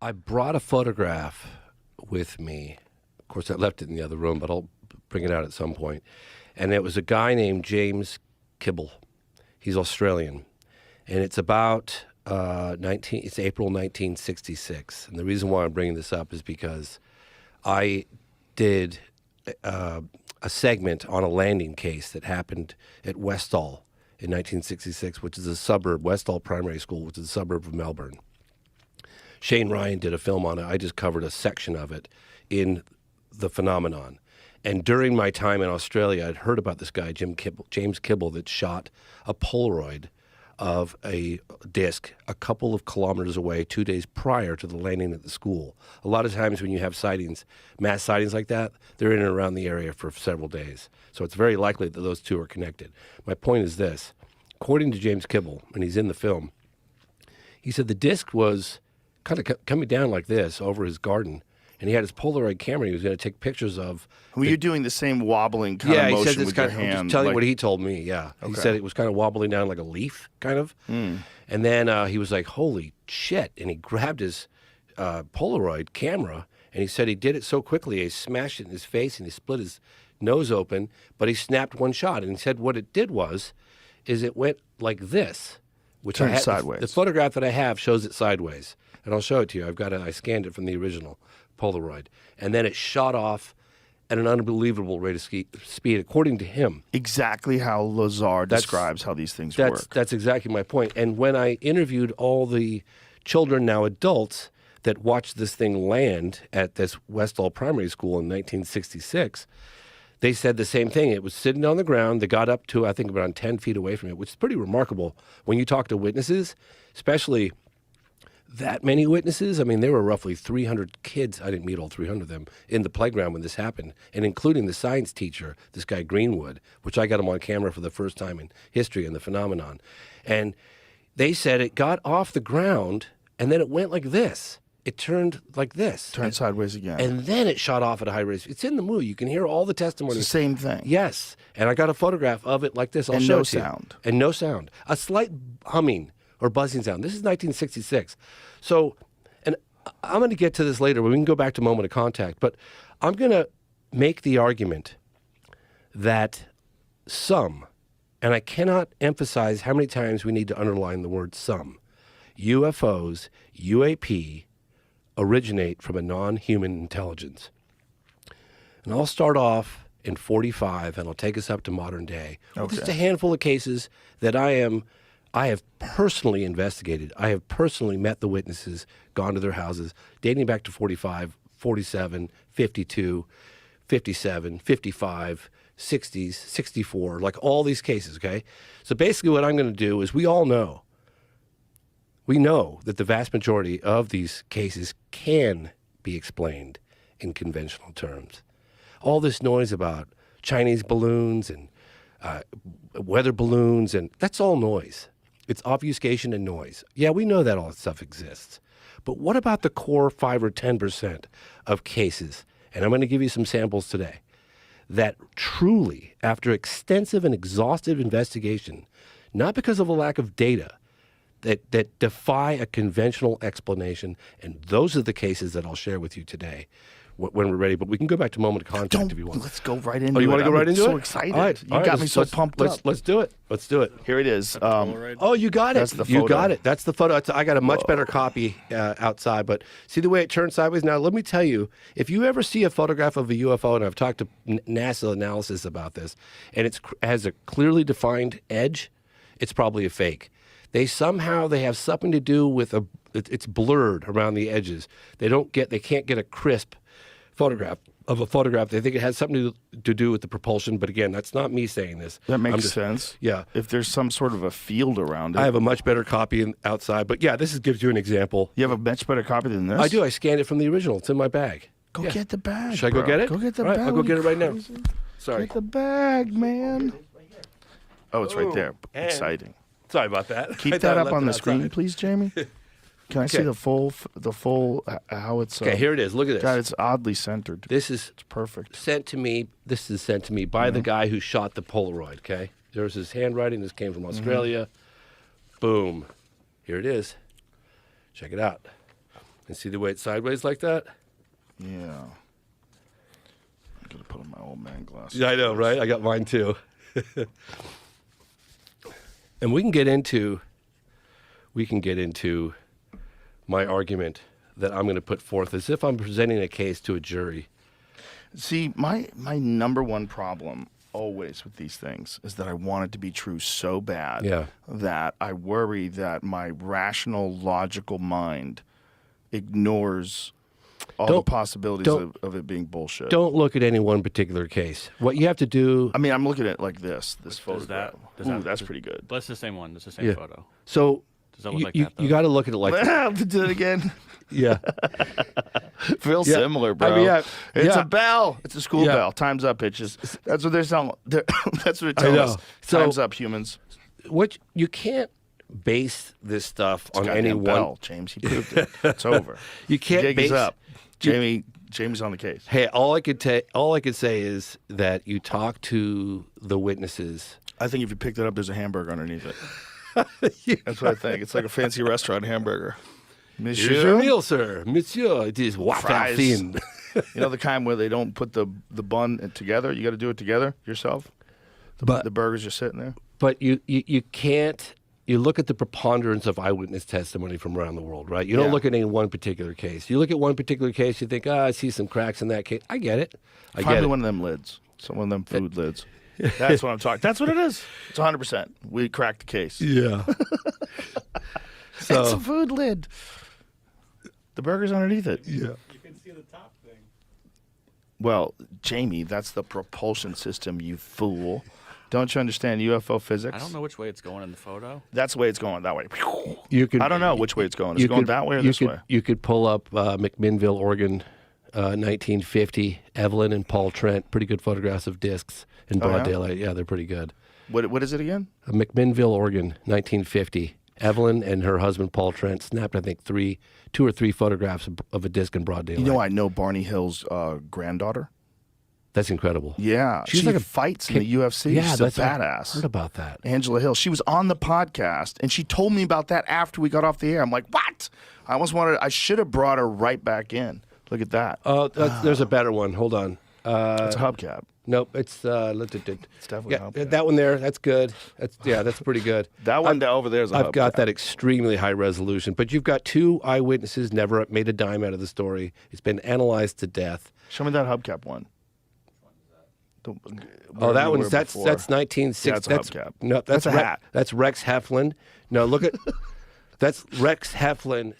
I brought a photograph with me. Of course, I left it in the other room, but I'll bring it out at some point. And it was a guy named James Kibble. He's Australian. And it's about it's April 1966. And the reason why I'm bringing this up is because I did a segment on a landing case that happened at Westall in 1966, which is a suburb, Westall Primary School, which is a suburb of Melbourne. Shane Ryan did a film on it. I just covered a section of it in The Phenomenon. And during my time in Australia, I'd heard about this guy, James Kibble, that shot a Polaroid of a disc a couple of kilometers away 2 days prior to the landing at the school. A lot of times when you have sightings, mass sightings like that, they're in and around the area for several days. So it's very likely that those two are connected. My point is this. According to James Kibble, and he's in the film, he said the disc was kind of coming down like this over his garden, and he had his Polaroid camera he was going to take pictures of. Were you doing the same wobbling kind of motion with your hand? I'm just telling you what he told me, yeah. Okay. He said it was kind of wobbling down like a leaf, kind of. And then he was like, holy shit, and he grabbed his Polaroid camera, and he said he did it so quickly, he smashed it in his face, and he split his nose open, but he snapped one shot. And he said what it did is it went like this. Which turned sideways. The photograph that I have shows it sideways, and I'll show it to you. I scanned it from the original Polaroid, and then it shot off at an unbelievable rate of speed, according to him. Exactly how Lazar describes how these things work. That's exactly my point. And when I interviewed all the children, now adults, that watched this thing land at this Westall Primary School in 1966, they said the same thing. It was sitting on the ground. They got up to, I think, around 10 feet away from it, which is pretty remarkable. When you talk to witnesses, especially that many witnesses, I mean, there were roughly 300 kids. I didn't meet all 300 of them in the playground when this happened, and including the science teacher, this guy Greenwood, which I got him on camera for the first time in history in The Phenomenon. And they said it got off the ground, and then it went like this. It turned like this. Turned sideways again. And then it shot off at a high rate. It's in the movie. You can hear all the testimony. It's the same thing. Yes. And I got a photograph of it like this. I'll and show no it to sound. You. And no sound. A slight humming or buzzing sound. This is 1966. So, and I'm going to get to this later. We can go back to moment of contact. But I'm going to make the argument that some, and I cannot emphasize how many times we need to underline the word some, UFOs, UAP, originate from a non-human intelligence. And I'll start off in 45, and I'll take us up to modern day. Okay. Just a handful of cases that I have personally investigated. I have personally met the witnesses, gone to their houses, dating back to 45, 47, 52, 57, 55, 60s, 64, like all these cases, okay? So basically what I'm going to do is we know that the vast majority of these cases can be explained in conventional terms. All this noise about Chinese balloons and weather balloons, and that's all noise. It's obfuscation and noise. Yeah, we know that all that stuff exists. But what about the core 5 or 10% of cases, and I'm going to give you some samples today, that truly, after extensive and exhaustive investigation, not because of a lack of data, that defy a conventional explanation, and those are the cases that I'll share with you today when we're ready. But we can go back to moment of contact if you want. Let's go right into it. Oh, you want to go right into it? I'm so excited. All right. You got me so pumped up. Let's do it. Let's do it. Here it is. Oh, you got it. That's the photo. You got it. That's the photo. I got a much better copy outside. But see the way it turned sideways? Now, let me tell you, if you ever see a photograph of a UFO, and I've talked to NASA analysis about this, and it has a clearly defined edge, it's probably a fake. They have something to do with it's blurred around the edges. They can't get a crisp photograph of a photograph. They think it has something to do with the propulsion, but again, that's not me saying this. That makes sense. Yeah. If there's some sort of a field around it. I have a much better copy outside, but yeah, this gives you an example. You have a much better copy than this? I do. I scanned it from the original. It's in my bag. Go get the bag. Should I go get it? Go get the All right, bag. I'll go get it right now. Sorry. Get the bag, man. Oh, it's right there. Exciting. Sorry about that. Keep that up on the screen, please, Jamie. Can I see the full how it's? Okay, here it is. Look at this. God, it's oddly centered. It's perfect. Sent to me. This is sent to me by the guy who shot the Polaroid. Okay, there's his handwriting. This came from Australia. Boom. Here it is. Check it out. And see the way it's sideways like that? Yeah. I'm gonna put on my old man glasses. Yeah, I know, right? I got mine too. And we can get into my argument that I'm going to put forth as if I'm presenting a case to a jury. See, my number one problem always with these things is that I want it to be true so bad that I worry that my rational, logical mind ignores all the possibilities of it being bullshit. Don't look at any one particular case. What you have to do... I mean, I'm looking at it like this photograph. That's pretty good. That's the same one. That's the same photo. So does that look like that, though? You got to look at it like that. Do it again. Yeah. Feels similar, bro. I mean, it's a bell. It's a school bell. Time's up, bitches. That's what they're telling. That's what they're telling us. So, time's up, humans. What you can't base this stuff on any one. Bell, James, he proved it. It's over. You can't Jig base is up. Jamie's on the case. Hey, all I could say is that you talk to the witnesses. I think if you picked it up, there's a hamburger underneath it. That's what I think. It's like a fancy restaurant hamburger. Monsieur? Here's your meal, sir. Monsieur, it is waffle thin. You know the kind where they don't put the bun together? You got to do it together yourself? The burger's just sitting there? But you can't... You look at the preponderance of eyewitness testimony from around the world, right? You don't look at any one particular case. You look at one particular case, you think, I see some cracks in that case. I get it. Find me one of them lids. One of them food lids. That's what I'm talking. That's what it is. It's 100%. We cracked the case. Yeah. So, it's a food lid. The burger's underneath it. Yeah. You can see the top thing. Well, Jamie, that's the propulsion system, you fool. Don't you understand UFO physics? I don't know which way it's going in the photo. That's the way it's going, that way. I don't know which way it's going. Is it going that way or this way? You could pull up McMinnville, Oregon, 1950, Evelyn and Paul Trent. Pretty good photographs of discs in broad daylight. Yeah, they're pretty good. What is it again? McMinnville, Oregon, 1950. Evelyn and her husband, Paul Trent, snapped, I think, 2 or 3 photographs of a disc in broad daylight. You know, I know Barney Hill's granddaughter. That's incredible. Yeah. She like fights in the UFC. Yeah, she's that's a badass. I heard about that. Angela Hill. She was on the podcast, and she told me about that after we got off the air. I'm like, what? I should have brought her right back in. Look at that. Oh, there's a better one. Hold on. It's a hubcap. Nope, it's definitely a hubcap. That one there. That's good. That's pretty good. That one over there is a hubcap. I've got that extremely high resolution. But you've got 2 eyewitnesses, never made a dime out of the story. It's been analyzed to death. Show me that hubcap one. That one's that's 1960. That's a hubcap. No, that's a hat. That's Rex Heflin. No, look at that's Rex Heflin.